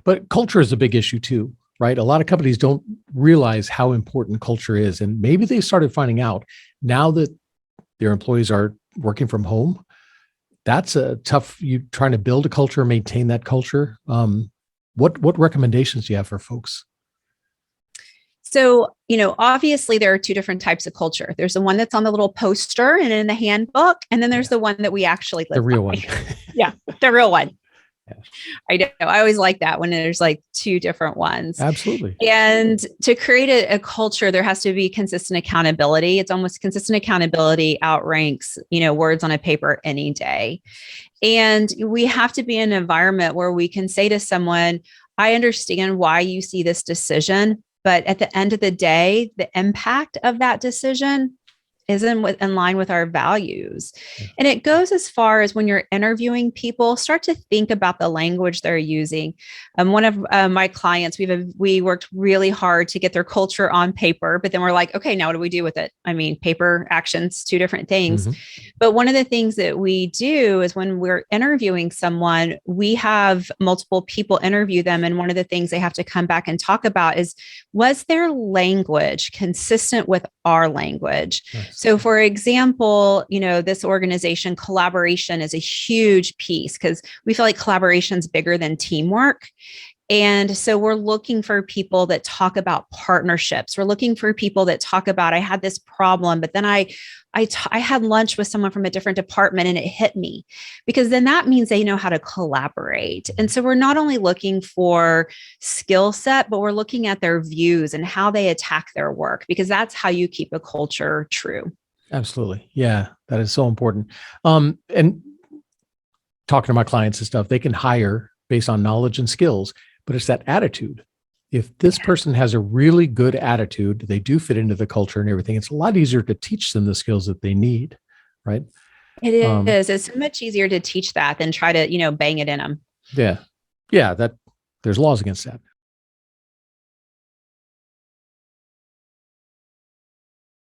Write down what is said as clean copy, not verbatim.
But culture is a big issue too, right? A lot of companies don't realize how important culture is. And maybe they started finding out now that their employees are working from home. That's a tough, you trying to build a culture, maintain that culture. What recommendations do you have for folks? So, obviously there are two different types of culture. There's the one that's on the little poster and in the handbook, and then there's the one that we actually live The real by. one. Yeah, the real one. Yeah. I know. I always like that when there's like two different ones. Absolutely. And to create a culture, there has to be consistent accountability. It's almost consistent accountability outranks, words on a paper any day. And we have to be in an environment where we can say to someone, I understand why you see this decision, but at the end of the day, the impact of that decision isn't in line with our values. Yeah. And it goes as far as when you're interviewing people, start to think about the language they're using. One of my clients, we worked really hard to get their culture on paper, but then we're like, okay, now what do we do with it? I mean, paper, actions, two different things. Mm-hmm. But one of the things that we do is when we're interviewing someone, we have multiple people interview them. And one of the things they have to come back and talk about is, was their language consistent with our language? Nice. So for example, this organization, collaboration is a huge piece because we feel like collaboration is bigger than teamwork. And so we're looking for people that talk about partnerships. We're looking for people that talk about, I had this problem, but then I had lunch with someone from a different department and it hit me, because then that means they know how to collaborate. And so we're not only looking for skill set, but we're looking at their views and how they attack their work, because that's how you keep a culture true. Absolutely. Yeah, that is so important. And talking to my clients and stuff, they can hire based on knowledge and skills, but it's that attitude. If this person has a really good attitude, they do fit into the culture and everything. It's a lot easier to teach them the skills that they need, right? It is. It's much easier to teach that than try to, bang it in them. Yeah. Yeah. There's laws against that.